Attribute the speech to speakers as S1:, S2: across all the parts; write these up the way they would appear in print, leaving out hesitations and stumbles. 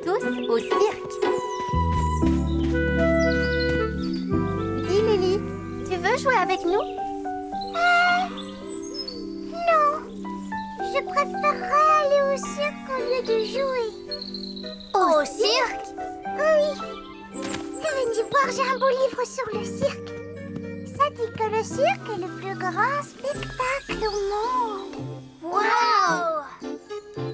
S1: Tous au cirque. Dis Lily, tu veux jouer avec nous?
S2: Non. Je préférerais aller au cirque au lieu de jouer.
S1: Au cirque?
S2: Oui. Venez voir, j'ai un beau livre sur le cirque. Ça dit que le cirque est le plus grand spectacle au monde.
S1: Waouh!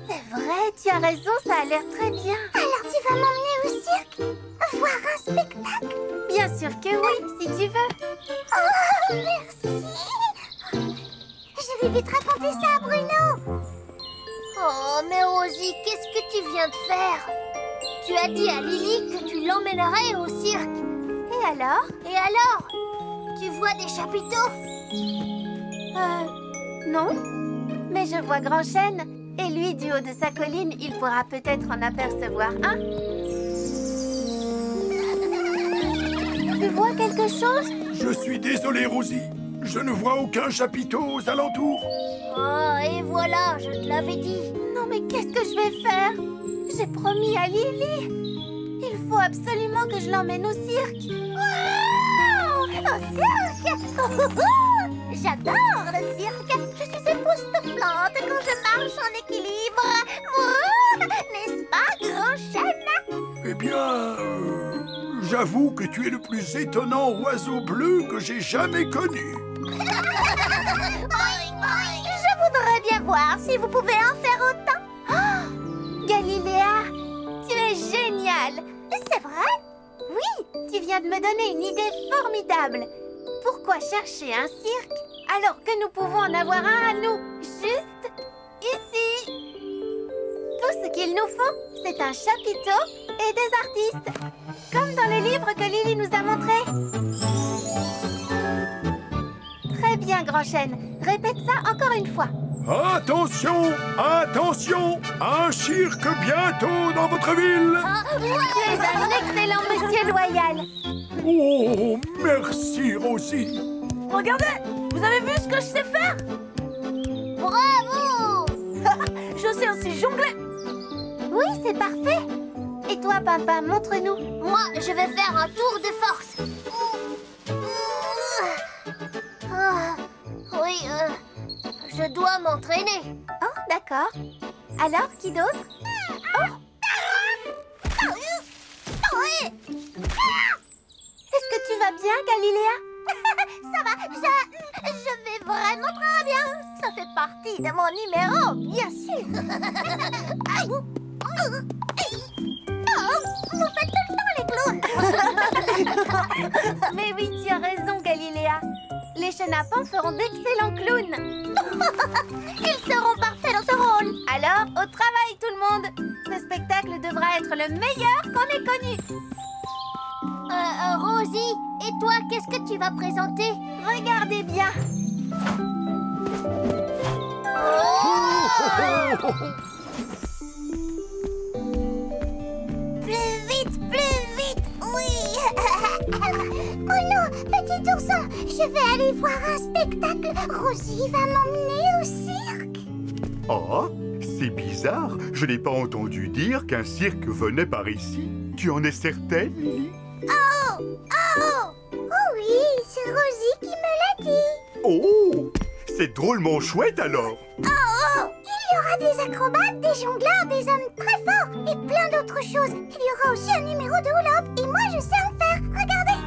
S1: C'est vrai, tu as raison, ça a l'air très bien.
S2: Alors tu vas m'emmener au cirque? Voir un spectacle?
S1: Bien sûr que oui, si tu veux.
S2: Oh, merci. Je vais vite raconter ça à Bruno.
S1: Oh, mais Rosie, qu'est-ce que tu viens de faire? Tu as dit à Lily que tu l'emmènerais au cirque. Et alors? Et alors? Tu vois des chapiteaux? Non. Mais je vois Grand Chêne. Et lui, du haut de sa colline, il pourra peut-être en apercevoir un. Tu vois quelque chose?
S3: Je suis désolé, Rosie. Je ne vois aucun chapiteau aux alentours.
S1: Oh, et voilà, je te l'avais dit. Non, mais qu'est-ce que je vais faire? J'ai promis à Lily. Il faut absolument que je l'emmène au cirque.
S2: Wow! Au cirque! J'adore le cirque. Je suis époustouflante quand je marche en équilibre. N'est-ce pas, Grand Chêne?
S3: Eh bien, j'avoue que tu es le plus étonnant oiseau bleu que j'ai jamais connu.
S2: Je voudrais bien voir si vous pouvez en faire autant.
S1: Oh, Galiléa, tu es géniale.
S2: C'est vrai?
S1: Oui, tu viens de me donner une idée formidable. Pourquoi chercher un cirque alors que nous pouvons en avoir un à nous, juste ici? Tout ce qu'il nous faut, c'est un chapiteau et des artistes, comme dans le livre que Lily nous a montré. Très bien, Grand Chêne. Répète ça encore une fois.
S3: Attention, attention, un cirque bientôt dans votre ville.
S1: Tu es un excellent monsieur loyal.
S3: Oh, merci, Rosie.
S1: Regardez, vous avez vu ce que je sais faire?
S2: Bravo!
S1: Je sais aussi jongler. Oui, c'est parfait. Et toi, Papa, montre-nous.
S2: Moi, je vais faire un tour de force.
S1: Oui, je dois m'entraîner. Oh, d'accord. Alors, qui d'autre? Oh! Est-ce que tu vas bien, Galiléa?
S2: Ça va, je vais vraiment très bien. Ça fait partie de mon numéro, bien sûr. Vous faites tout le temps les clowns.
S1: Mais oui, tu as raison, Galiléa. Les chenapans feront d'excellents clowns.
S2: Ils seront parfaits dans ce rôle.
S1: Alors, au travail, tout le monde. Ce spectacle devra être le meilleur qu'on ait connu.
S2: Rosie, et toi, qu'est-ce que tu vas présenter?
S1: Regardez bien.
S2: Plus vite, oui. Oh non, petit ourson, je vais aller voir un spectacle. Rosie va m'emmener au cirque.
S4: Oh, c'est bizarre. Je n'ai pas entendu dire qu'un cirque venait par ici. Tu en es certaine, Lily?
S2: Oh oui, c'est Rosie qui me l'a dit.
S4: Oh, c'est drôlement chouette alors.
S2: Oh, il y aura des acrobates, des jongleurs, des hommes très forts et plein d'autres choses. Il y aura aussi un numéro de hula-hoop et moi je sais en faire. Regardez.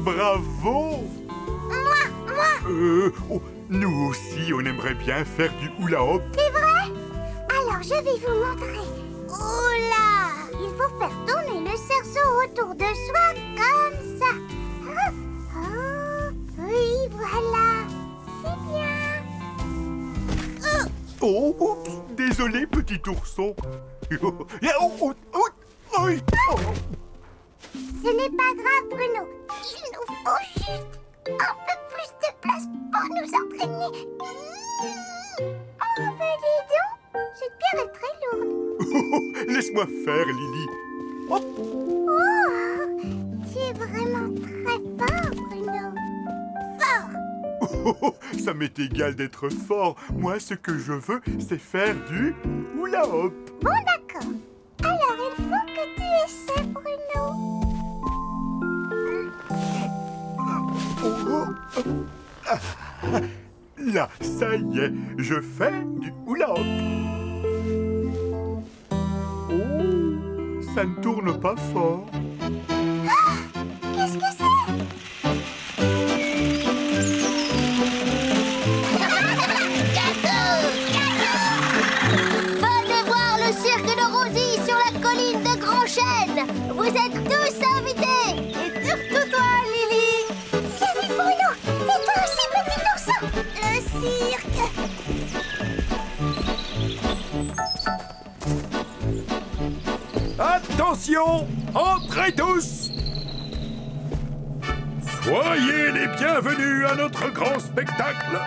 S4: Bravo.
S2: Moi.
S4: Nous aussi, on aimerait bien faire du hula-hoop.
S2: C'est vrai? Alors je vais vous montrer. Oula! Il faut faire tourner le cerceau autour de soi comme ça. Oui, voilà. C'est bien.
S4: Oh, oups, désolé, petit ourson.
S2: Ce n'est pas grave, Bruno. Il nous faut juste un peu plus de place pour nous entraîner. Oh, mais dis donc, cette pierre est très lourde.
S4: Laisse-moi faire, Lily.
S2: Oh, tu es vraiment très fort, Bruno. Fort.
S4: Ça m'est égal d'être fort. Moi, ce que je veux, c'est faire du hula hop.
S2: Bon, d'accord. Alors, il faut que tu essaies, Bruno.
S4: Là, ça y est, je fais du hula hop. Oh, ça ne tourne pas fort.
S2: Qu'est-ce que c'est?
S1: Venez voir le cirque de Rosie sur la colline de Grand Chêne. Vous êtes tous invités. Et surtout toi, Lily.
S2: J'ai vu Bruno. Et toi aussi, petit ourson. Le cirque.
S3: Attention, entrez tous. Soyez les bienvenus à notre grand spectacle.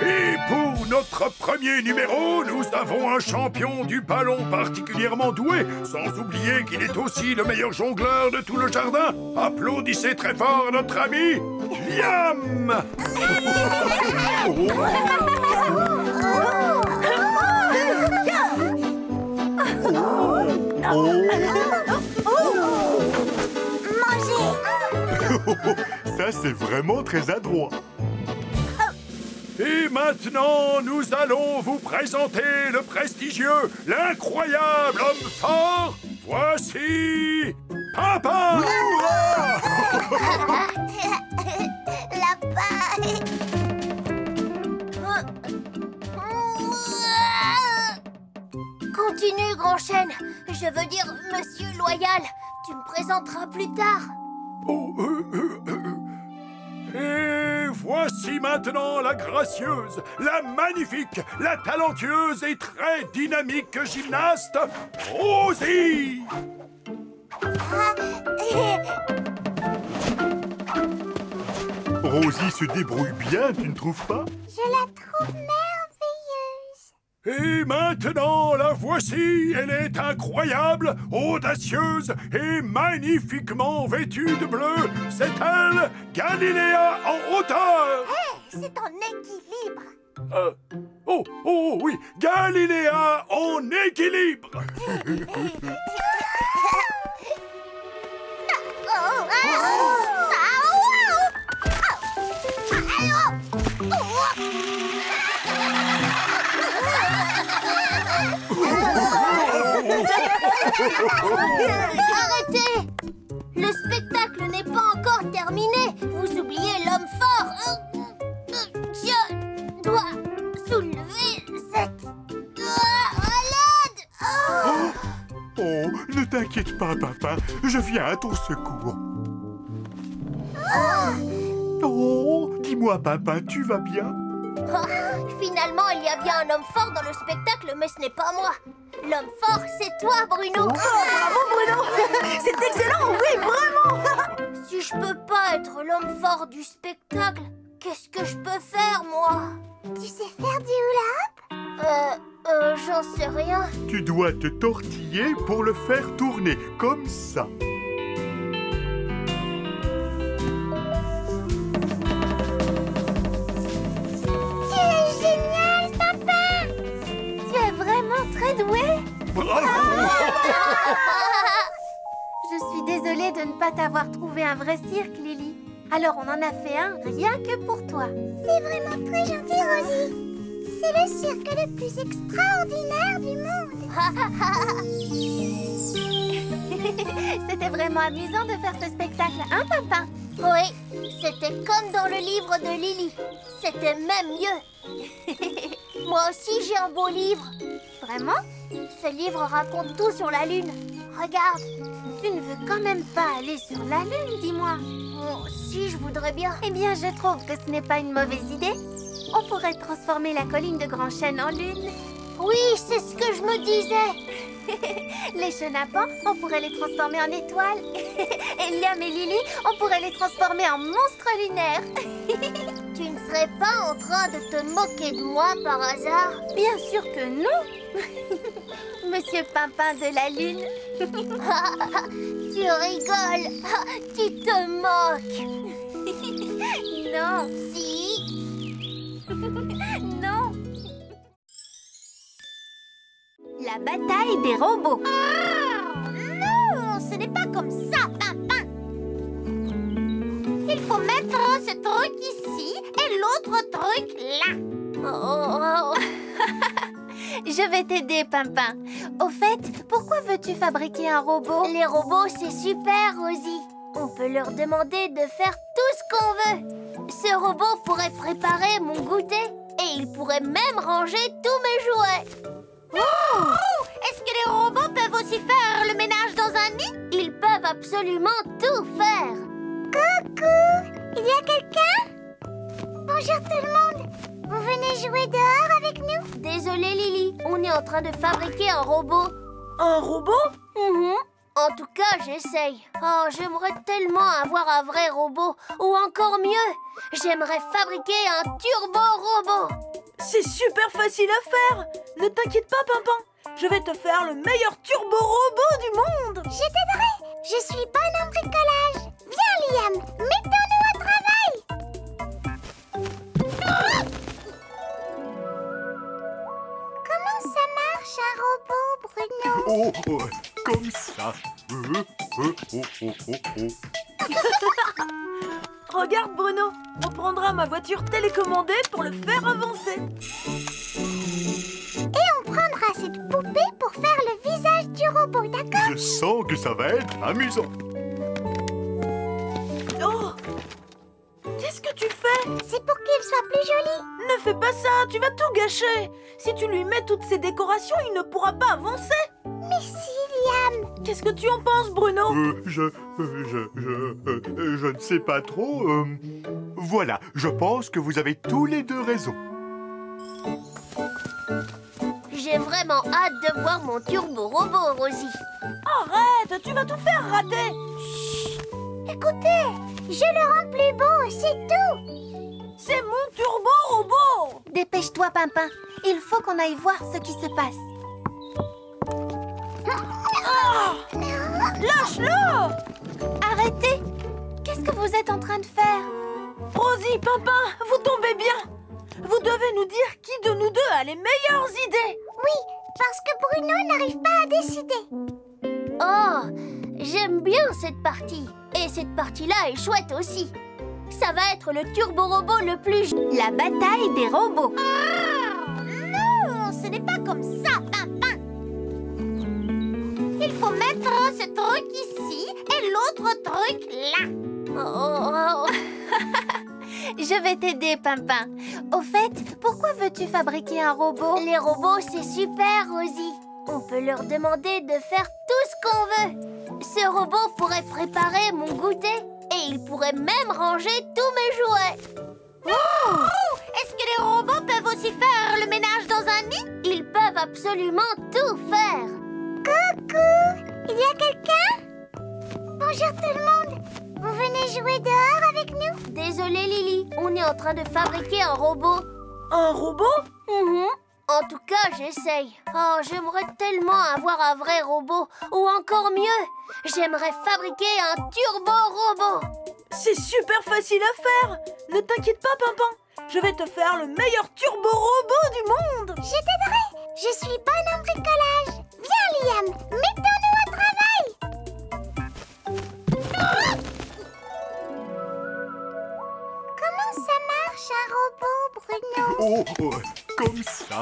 S3: Et pour notre premier numéro, nous avons un champion du ballon particulièrement doué, sans oublier qu'il est aussi le meilleur jongleur de tout le jardin. Applaudissez très fort notre ami Liam.
S4: Ça, c'est vraiment très adroit.
S3: Et maintenant, nous allons vous présenter le prestigieux, l'incroyable homme fort. Voici Papa.
S2: Lapin.
S1: Continue, Grand Chêne. Je veux dire, Monsieur Loyal, tu me présenteras plus tard.
S3: Oh, Et voici maintenant la gracieuse, la magnifique, la talentueuse et très dynamique gymnaste, Rosie.
S4: Rosie se débrouille bien, tu ne trouves pas?
S2: Je la trouve merveilleuse.
S3: Et maintenant, la voici. Elle est incroyable, audacieuse et magnifiquement vêtue de bleu. C'est elle, Galiléa en hauteur.
S2: C'est en équilibre.
S3: Oh oui, Galiléa en équilibre.
S1: Arrêtez! Le spectacle n'est pas encore terminé. Vous oubliez l'homme fort. Je dois soulever cette... À l'aide!
S4: Oh, ne t'inquiète pas, papa. Je viens à ton secours. Oh, dis-moi, papa, tu vas bien?
S1: Finalement, il y a bien un homme fort dans le spectacle, mais ce n'est pas moi. L'homme fort, c'est toi, Bruno.
S5: Bravo, Bruno. C'est excellent, oui, vraiment.
S1: Si je peux pas être l'homme fort du spectacle, qu'est-ce que je peux faire, moi?
S2: Tu sais faire du hula hop?
S1: J'en sais rien.
S4: Tu dois te tortiller pour le faire tourner, comme ça.
S2: Tu es génial, papa.
S1: Tu es vraiment très doué.
S3: Bravo.
S1: Je suis désolée de ne pas t'avoir trouvé un vrai cirque, Lily. Alors on en a fait un rien que pour toi.
S2: C'est vraiment très gentil, Rosie. C'est le cirque le plus extraordinaire du monde.
S1: C'était vraiment amusant de faire ce spectacle, hein, papa? Oui, c'était comme dans le livre de Lily. C'était même mieux. Moi aussi, j'ai un beau livre. Vraiment? Ce livre raconte tout sur la Lune. Regarde. Tu ne veux quand même pas aller sur la Lune, dis-moi. Oh, si, je voudrais bien. Eh bien, je trouve que ce n'est pas une mauvaise idée. On pourrait transformer la colline de Grand Chêne en lune. Oui, c'est ce que je me disais. Les chenapans, on pourrait les transformer en étoiles. Et Liam et Lily, on pourrait les transformer en monstres lunaires. Tu ne serais pas en train de te moquer de moi par hasard? Bien sûr que non. Monsieur Pimpin de la Lune. Tu rigoles. Tu te moques. Non. Si. La bataille des robots.
S2: Non, ce n'est pas comme ça, Pimpin. Il faut mettre ce truc ici et l'autre truc là.
S1: Oh. Je vais t'aider, Pimpin. Au fait, pourquoi veux-tu fabriquer un robot?
S2: Les robots, c'est super, Rosie. On peut leur demander de faire tout ce qu'on veut. Ce robot pourrait préparer mon goûter et il pourrait même ranger tous mes jouets. Oh! Est-ce que les robots peuvent aussi faire le ménage dans un nid? Ils peuvent absolument tout faire. Coucou! Il y a quelqu'un? Bonjour tout le monde. Vous venez jouer dehors avec nous? Désolée Lily, on est en train de fabriquer un robot.
S5: Un robot?
S2: En tout cas, j'essaye. Oh, j'aimerais tellement avoir un vrai robot. Ou encore mieux, j'aimerais fabriquer un turbo-robot.
S5: C'est super facile à faire. Ne t'inquiète pas, Pimpin. Je vais te faire le meilleur turbo-robot du monde.
S2: Je t'aiderai. Je suis bonne en bricolage. Viens, Liam, mettons-nous au travail. Comment ça marche, un robot, Bruno?
S4: Oh, comme ça.
S5: Regarde, Bruno. On prendra ma voiture télécommandée pour le faire avancer.
S2: Et on prendra cette poupée pour faire le visage du robot, d'accord?
S4: Je sens que ça va être amusant.
S5: Oh! Qu'est-ce que tu fais?
S2: C'est pour qu'il soit plus joli.
S5: Ne fais pas ça, tu vas tout gâcher. Si tu lui mets toutes ces décorations, il ne pourra pas avancer.
S2: Mais si, Liam.
S5: Qu'est-ce que tu en penses, Bruno?
S4: Je ne sais pas trop. Voilà, je pense que vous avez tous les deux raison.
S2: J'ai vraiment hâte de voir mon turbo-robot, Rosie.
S5: Arrête, tu vas tout faire rater.
S2: Écoutez, je le rends plus beau, c'est tout.
S5: C'est mon turbo-robot.
S1: Dépêche-toi, Pimpin. Il faut qu'on aille voir ce qui se passe.
S5: Lâche-le!
S1: Arrêtez! Qu'est-ce que vous êtes en train de faire?
S5: Rosie, Pimpin, vous tombez bien. Vous devez nous dire qui de nous deux a les meilleures idées.
S2: Oui, parce que Bruno n'arrive pas à décider. Oh, j'aime bien cette partie. Et cette partie-là est chouette aussi. Ça va être le turbo-robot le plus...
S1: La bataille des robots.
S2: Non, ce n'est pas comme ça, Pimpin. Il faut mettre ce truc ici et l'autre truc là. Oh.
S1: Je vais t'aider, Pimpin. Au fait, pourquoi veux-tu fabriquer un robot?
S2: Les robots, c'est super, Rosie. On peut leur demander de faire tout ce qu'on veut. Ce robot pourrait préparer mon goûter et il pourrait même ranger tous mes jouets. Oh! Est-ce que les robots peuvent aussi faire le ménage dans un nid? Ils peuvent absolument tout faire. Coucou! Il y a quelqu'un? Bonjour tout le monde. Vous venez jouer dehors avec nous? Désolée Lily, on est en train de fabriquer un robot.
S5: Un robot?
S2: En tout cas, j'essaye. Oh, j'aimerais tellement avoir un vrai robot. Ou encore mieux, j'aimerais fabriquer un turbo-robot.
S5: C'est super facile à faire. Ne t'inquiète pas, Pimpin. Je vais te faire le meilleur turbo-robot du monde.
S2: Je t'aiderai. Je suis bonne en bricolage. Viens, Liam, mettons-nous au travail. Comment ça marche, un robot, Bruno?
S4: Oh, comme ça.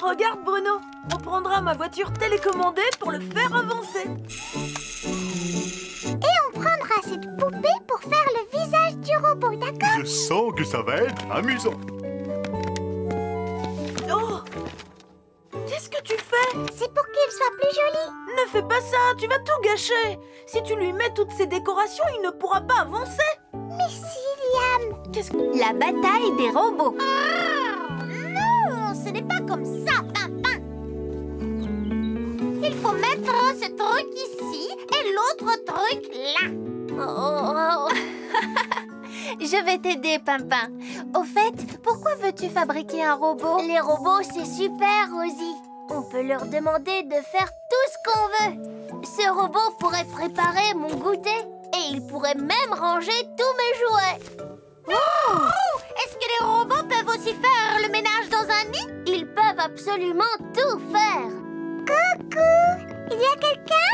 S5: Regarde, Bruno. On prendra ma voiture télécommandée pour le faire avancer.
S2: Et on prendra cette poupée pour faire le visage du robot, d'accord?
S4: Je sens que ça va être amusant.
S5: Oh! Qu'est-ce que tu fais?
S2: C'est pour qu'il soit plus joli.
S5: Ne fais pas ça, tu vas tout gâcher. Si tu lui mets toutes ces décorations, il ne pourra pas avancer.
S2: Mais si, Liam.
S5: Qu'est-ce que...
S1: La bataille des robots.
S2: Non, ce n'est pas comme ça, Pimpin. Il faut mettre ce truc ici et l'autre truc là. Oh.
S1: Je vais t'aider, Pimpin. Au fait, pourquoi veux-tu fabriquer un robot?
S2: Les robots, c'est super, Rosie. On peut leur demander de faire tout ce qu'on veut. Ce robot pourrait préparer mon goûter et il pourrait même ranger tous mes jouets. Oh! Est-ce que les robots peuvent aussi faire le ménage absolument tout faire.
S6: Coucou! Il y a quelqu'un?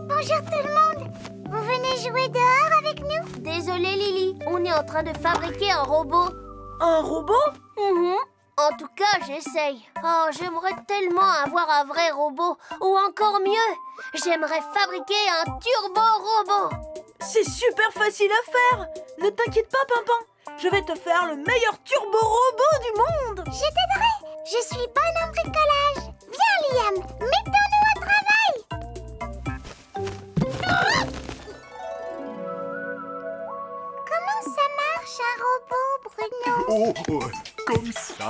S6: Bonjour tout le monde! Vous venez jouer dehors avec nous?
S2: Désolée Lily, on est en train de fabriquer un robot.
S5: Un robot?
S2: En tout cas, j'essaye. Oh, j'aimerais tellement avoir un vrai robot. Ou encore mieux, j'aimerais fabriquer un turbo-robot.
S5: C'est super facile à faire. Ne t'inquiète pas, Pimpin. Je vais te faire le meilleur turbo-robot du monde.
S6: Je t'aiderai! Je suis bonne en bricolage! Viens, Liam! Mettons-nous au travail! Comment ça marche, un robot, Bruno?
S4: Oh, oh, comme ça.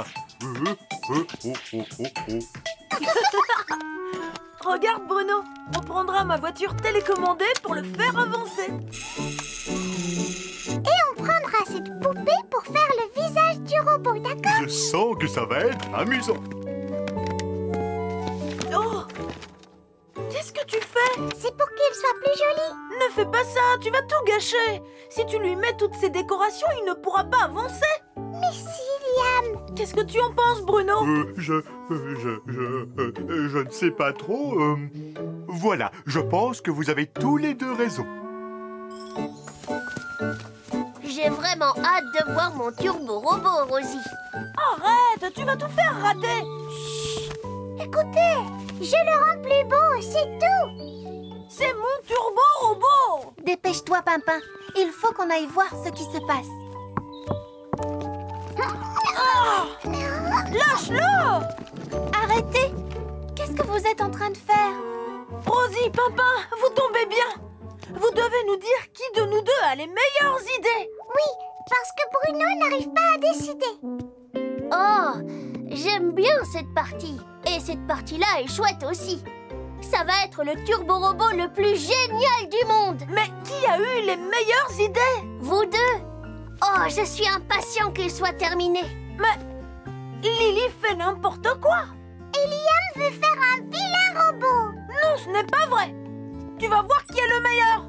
S5: Regarde, Bruno. On prendra ma voiture télécommandée pour le faire avancer.
S6: Et on prendra cette poupée pour faire le visage du robot, d'accord?
S4: Je sens que ça va être amusant.
S5: Oh! Qu'est-ce que tu fais?
S6: C'est pour qu'il soit plus joli.
S5: Ne fais pas ça, tu vas tout gâcher. Si tu lui mets toutes ces décorations, il ne pourra pas avancer.
S6: Mais si, Liam!
S5: Qu'est-ce que tu en penses, Bruno?
S4: Je ne sais pas trop. Voilà, je pense que vous avez tous les deux raison.
S2: J'ai vraiment hâte de voir mon turbo-robot, Rosie.
S5: Arrête, tu vas tout faire rater.
S6: Écoutez, je le rends plus beau, c'est tout!
S5: C'est mon turbo-robot.
S1: Dépêche-toi, Pimpin. Il faut qu'on aille voir ce qui se passe.
S5: Lâche-le!
S1: Arrêtez! Qu'est-ce que vous êtes en train de faire?
S5: Rosie, Pimpin, vous tombez bien. Vous devez nous dire qui de nous deux a les meilleures idées.
S6: Oui, parce que Bruno n'arrive pas à décider.
S2: Oh, j'aime bien cette partie. Et cette partie-là est chouette aussi. Ça va être le turbo-robot le plus génial du monde.
S5: Mais qui a eu les meilleures idées?
S2: Vous deux. Oh, je suis impatient qu'il soit terminé.
S5: Mais Lily fait n'importe quoi.
S6: Et Liam veut faire un vilain robot.
S5: Non, ce n'est pas vrai. Tu vas voir qui est le meilleur.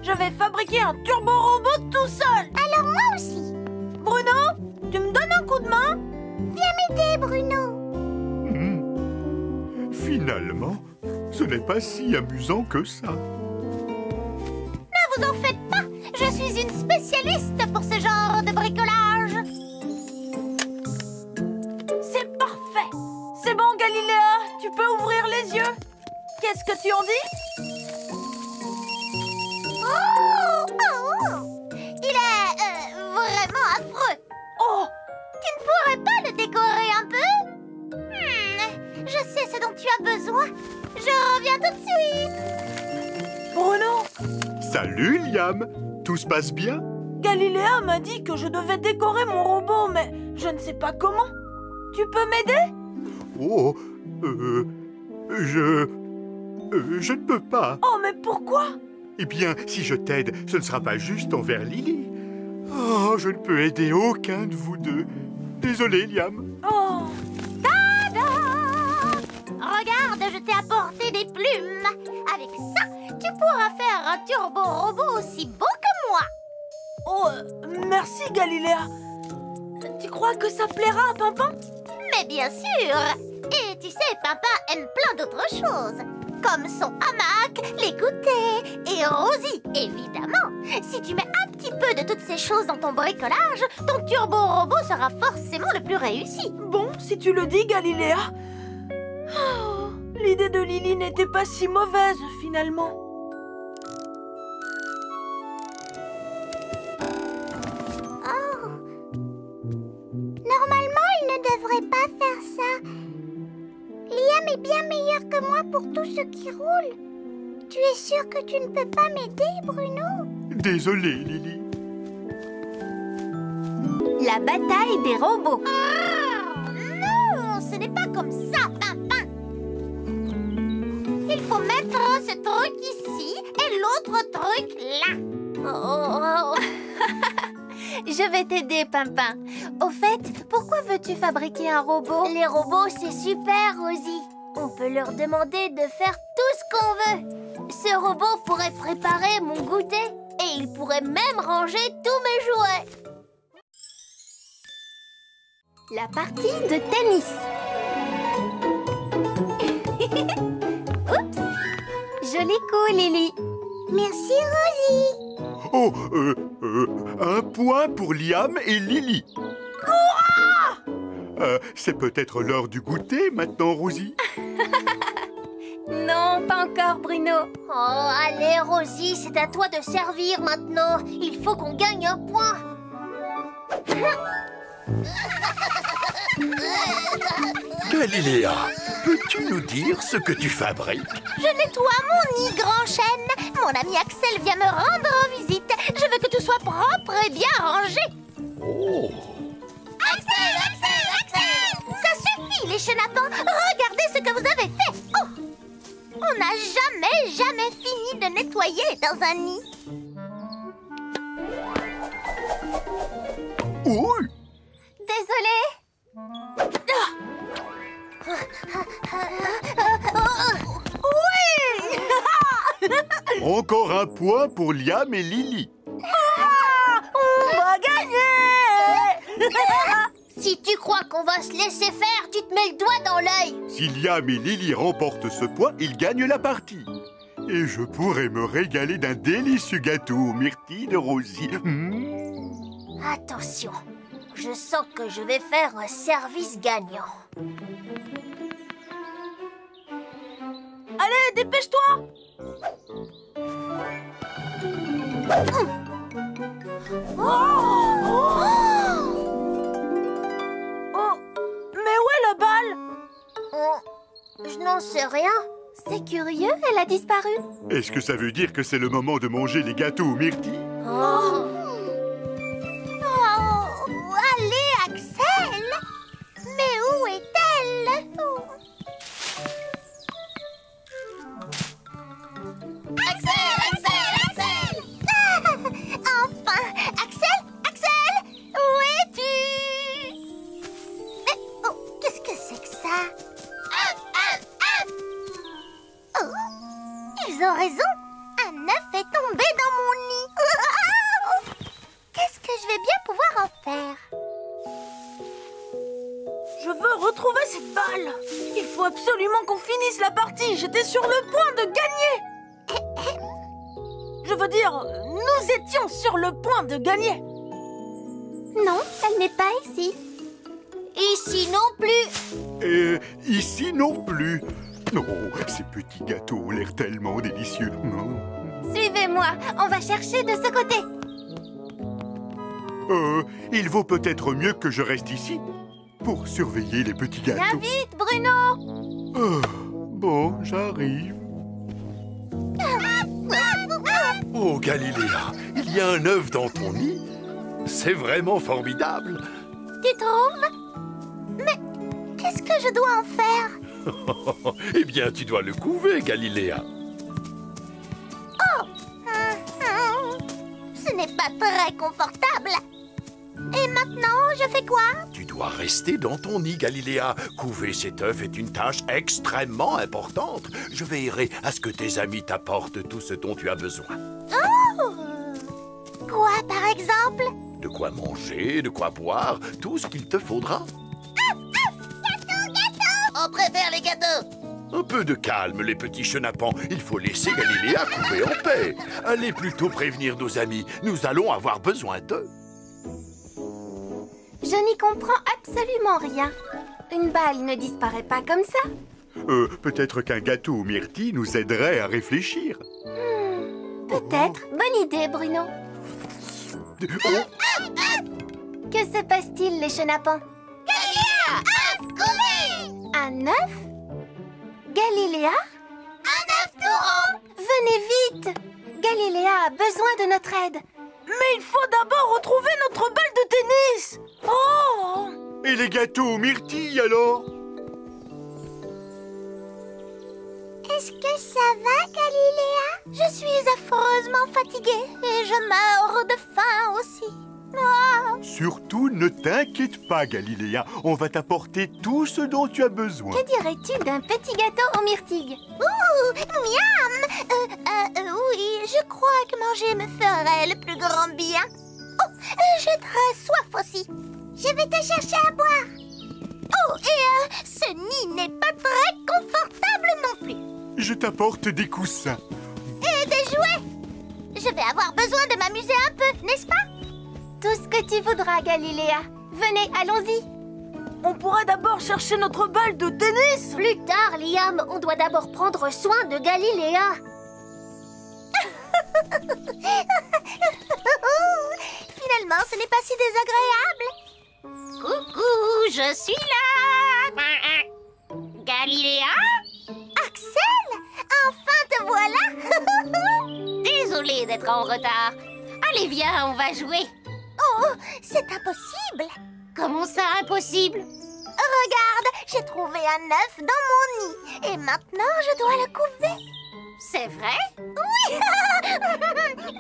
S5: Je vais fabriquer un turbo-robot tout seul.
S6: Alors moi aussi.
S5: Bruno, tu me donnes un coup de main?
S6: Viens m'aider, Bruno.
S4: Finalement, ce n'est pas si amusant que ça.
S1: Ne vous en faites pas! Je suis une spécialiste pour ce genre de bricolage.
S5: C'est parfait. C'est bon, Galiléa, tu peux ouvrir les yeux. Qu'est-ce que tu en dis?
S1: Il est vraiment affreux.
S5: Oh,
S1: Tu ne pourrais pas le décorer un peu? Je sais ce dont tu as besoin. Je reviens tout de suite.
S5: Bruno,
S4: Salut, Liam. Tout se passe bien?
S5: Galiléa m'a dit que je devais décorer mon robot, mais je ne sais pas comment. Tu peux m'aider?
S4: Oh, je ne peux pas.
S5: Oh, mais pourquoi?
S4: Eh bien, si je t'aide, ce ne sera pas juste envers Lily. Oh, je ne peux aider aucun de vous deux. Désolé, Liam.
S5: Oh,
S1: Regarde, je t'ai apporté des plumes. Avec ça, tu pourras faire un turbo-robot aussi beau que moi.
S5: oh, merci, Galiléa. Tu crois que ça plaira à Pimpin?
S1: Mais bien sûr. Et tu sais, Pimpin aime plein d'autres choses. Comme son hamac, les goûters et Rosie, évidemment. Si tu mets un petit peu de toutes ces choses dans ton bricolage, ton turbo-robot sera forcément le plus réussi.
S5: Bon, si tu le dis, Galiléa. Oh, l'idée de Lily n'était pas si mauvaise, finalement.
S6: Normalement, il ne devrait pas faire ça. Liam est bien meilleur que moi pour tout ce qui roule. Tu es sûr que tu ne peux pas m'aider, Bruno?
S4: Désolé, Lily.
S1: La bataille des robots. Non, ce n'est pas comme ça, Pimpin. Il faut mettre ce truc ici et l'autre truc là. Je vais t'aider, Pimpin. Au fait, pourquoi veux-tu fabriquer un robot?
S2: Les robots, c'est super, Rosie. On peut leur demander de faire tout ce qu'on veut. Ce robot pourrait préparer mon goûter et il pourrait même ranger tous mes jouets.
S1: La partie de tennis. Oups. Joli coup, Lily.
S6: Merci, Rosie.
S4: Oh, un point pour Liam et Lily. C'est peut-être l'heure du goûter maintenant, Rosie.
S1: Non, pas encore, Bruno.
S2: Oh, allez, Rosie, c'est à toi de servir maintenant. Il faut qu'on gagne un point.
S3: Galiléa, peux-tu nous dire ce que tu fabriques?
S2: Je nettoie mon nid, grand chêne. Mon ami Axel vient me rendre visite. Je veux que tout soit propre et bien rangé.
S3: Oh!
S2: Axel, Axel, Axel! Ça suffit, les chenapans. Regardez ce que vous avez fait. Oh! On n'a jamais fini de nettoyer dans un nid.
S4: Oui.
S1: Désolée.
S4: Encore un point pour Liam et Lily.
S5: On va gagner.
S2: Si tu crois qu'on va se laisser faire, tu te mets le doigt dans l'œil.
S4: Si Liam et Lily remportent ce point, ils gagnent la partie. Et je pourrais me régaler d'un délicieux gâteau aux myrtilles de Rosie.
S2: Attention, je sens que je vais faire un service gagnant.
S5: Allez, dépêche-toi. Oh, mais où est la balle?
S2: Oh, je n'en sais rien.
S1: C'est curieux, elle a disparu.
S4: Est-ce que ça veut dire que c'est le moment de manger les gâteaux aux myrtilles?
S2: Oh,
S6: Allez, Axel. Mais où est-elle?
S2: Axel, Axel, Axel!
S6: Enfin, Axel, Axel, où es-tu? Oh, qu'est-ce que c'est que ça? Oh, ils ont raison. Un œuf est tombé dans mon nid. Qu'est-ce que je vais bien pouvoir en faire?
S5: Je veux retrouver cette balle. Il faut absolument qu'on finisse la partie. J'étais sur le point de gagner. Je veux dire, nous étions sur le point de gagner.
S1: Non, elle n'est pas ici.
S2: Ici non plus.
S4: Et ici non plus. Non, ces petits gâteaux ont l'air tellement délicieux.
S1: Suivez-moi, on va chercher de ce côté.
S4: Il vaut peut-être mieux que je reste ici pour surveiller les petits
S1: Viens
S4: gâteaux.
S1: vite, Bruno.
S4: Bon, j'arrive.
S3: Oh, Galiléa, il y a un œuf dans ton nid. C'est vraiment formidable.
S6: Tu trouves? Mais qu'est-ce que je dois en faire?
S3: Eh bien, tu dois le couver, Galiléa.
S6: Ce n'est pas très confortable. Et maintenant, je fais quoi?
S3: Tu dois rester dans ton nid, Galiléa. Couver cet œuf est une tâche extrêmement importante. Je veillerai à ce que tes amis t'apportent tout ce dont tu as besoin.
S6: Quoi, par exemple?
S3: De quoi manger, de quoi boire, tout ce qu'il te faudra.
S2: On préfère les gâteaux.
S3: Un peu de calme, les petits chenapans. Il faut laisser Galiléa couver en paix. Allez plutôt prévenir nos amis. Nous allons avoir besoin d'eux.
S1: Je n'y comprends absolument rien. Une balle ne disparaît pas comme ça.
S4: Peut-être qu'un gâteau aux myrtilles nous aiderait à réfléchir.
S1: Peut-être. Bonne idée, Bruno. Que se passe-t-il, les chenapans? Un œuf? Galiléa? Venez vite! Galiléa a besoin de notre aide.
S5: Mais il faut d'abord retrouver notre balle de tennis. Oh!
S4: Et les gâteaux aux myrtilles, alors?
S6: Est-ce que ça va, Galiléa? Je suis affreusement fatiguée et je meurs de faim aussi.
S4: Surtout, ne t'inquiète pas, Galiléa. On va t'apporter tout ce dont tu as besoin.
S1: Que dirais-tu d'un petit gâteau aux myrtilles?
S6: Ouh, miam! Oui, je crois que manger me ferait le plus grand bien. Oh, j'ai très soif aussi. Je vais te chercher à boire. Oh, Et ce nid n'est pas très confortable non plus.
S4: Je t'apporte des coussins.
S6: Et des jouets. Je vais avoir besoin de m'amuser un peu, n'est-ce pas?
S1: Tout ce que tu voudras, Galiléa. Venez, allons-y.
S5: On pourrait d'abord chercher notre balle de tennis.
S2: Plus tard, Liam, on doit d'abord prendre soin de Galiléa.
S6: Finalement, ce n'est pas si désagréable.
S2: Coucou, je suis là. Galiléa?
S6: Axel, enfin te voilà.
S2: Désolée d'être en retard. Allez, viens, on va jouer.
S6: Oh, c'est impossible.
S2: Comment ça, impossible?
S6: Regarde, j'ai trouvé un œuf dans mon nid. Et maintenant, je dois le couver.
S2: C'est vrai?
S6: Oui.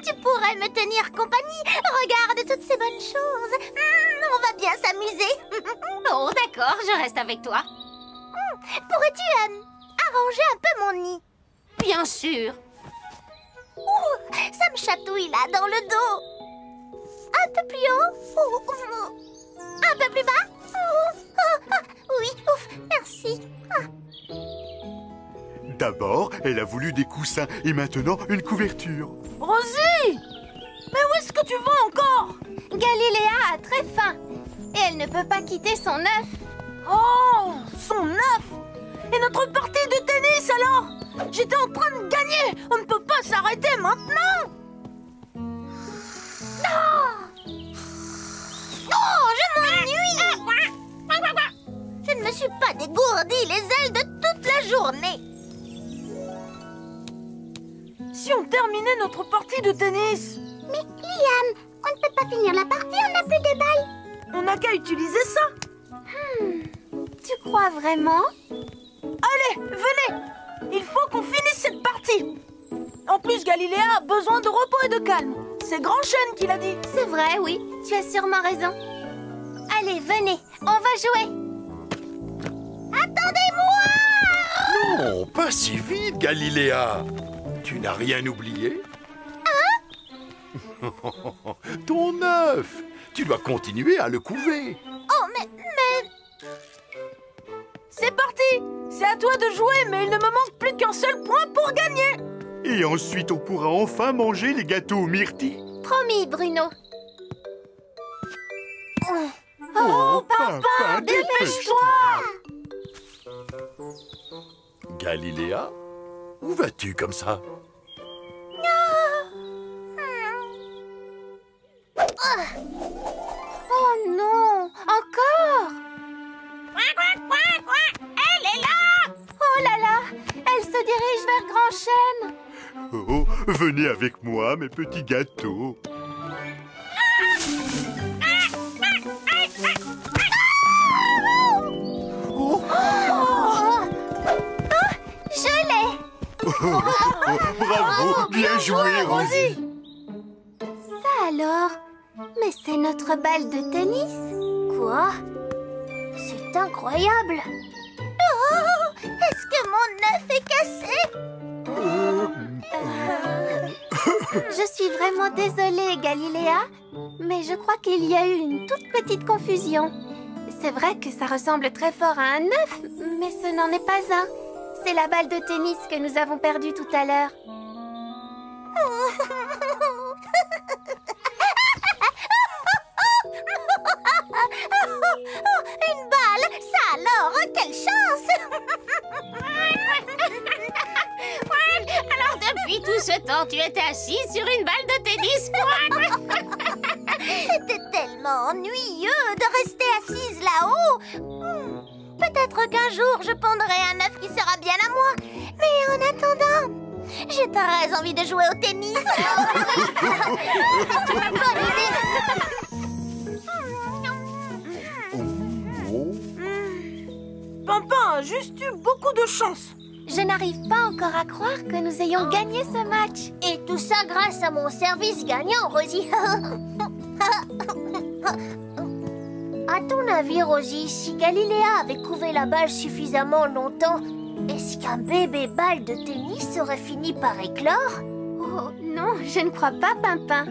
S6: Tu pourrais me tenir compagnie. Regarde toutes ces bonnes choses. On va bien s'amuser.
S2: Oh, d'accord, je reste avec toi.
S6: Pourrais-tu arranger un peu mon nid?
S2: Bien sûr.
S6: Ouh, ça me chatouille là dans le dos. Un peu plus haut. Un peu plus bas. Oui, ouf, merci.
S4: D'abord, elle a voulu des coussins et maintenant une couverture.
S5: Rosie! Mais où est-ce que tu vas encore?
S1: Galiléa a très faim. Et elle ne peut pas quitter son œuf.
S5: Oh, son œuf! Et notre partie de tennis alors? J'étais en train de gagner! On ne peut pas s'arrêter maintenant!
S6: Oh, je m'ennuie. Je ne me suis pas dégourdi les ailes de toute la journée.
S5: Si on terminait notre partie de tennis?
S6: Mais Liam, on ne peut pas finir la partie, on n'a plus de balles.
S5: On n'a qu'à utiliser ça.
S1: Tu crois vraiment?
S5: Allez, venez! Il faut qu'on finisse cette partie. En plus, Galiléa a besoin de repos et de calme. C'est Grand Chêne qui l'a dit.
S1: C'est vrai, oui. Tu as sûrement raison. Allez, venez, on va jouer.
S6: Attendez-moi!
S3: Non, pas si vite, Galiléa. Tu n'as rien oublié? Ton œuf. Tu dois continuer à le couver.
S6: Oh, mais...
S5: C'est parti! C'est à toi de jouer, mais il ne me manque plus qu'un seul point pour gagner!
S4: Et ensuite, on pourra enfin manger les gâteaux aux myrtilles.
S1: Promis, Bruno.
S4: Oh, papa, dépêche-toi!
S3: Galiléa, où vas-tu comme ça?
S1: Oh non, encore?
S2: Elle est là!
S1: Oh là là, elle se dirige vers Grand Chêne.
S4: Oh, venez avec moi, mes petits gâteaux.
S1: Je l'ai.
S4: Bravo, bien joué, Rosie.
S1: Ça alors? Mais c'est notre balle de tennis.
S2: Quoi? C'est incroyable!
S6: Oh, est-ce que mon œuf est cassé?
S1: Je suis vraiment désolée, Galiléa, mais je crois qu'il y a eu une toute petite confusion. C'est vrai que ça ressemble très fort à un œuf, mais ce n'en est pas un. C'est la balle de tennis que nous avons perdue tout à l'heure.
S6: Une balle, ça alors, quelle chance!
S2: Alors depuis tout ce temps, tu étais assise sur une balle de tennis.
S6: C'était tellement ennuyeux de rester assise là-haut. Peut-être qu'un jour, je pondrai un œuf qui sera bien à moi. Mais en attendant, j'ai très envie de jouer au tennis. C'est une bonne idée.
S5: Pimpin a juste eu beaucoup de chance.
S1: Je n'arrive pas encore à croire que nous ayons gagné ce match.
S2: Et tout ça grâce à mon service gagnant, Rosie. À ton avis, Rosie, si Galiléa avait couvé la balle suffisamment longtemps, est-ce qu'un bébé balle de tennis aurait fini par éclore?
S1: Oh non, je ne crois pas, Pimpin.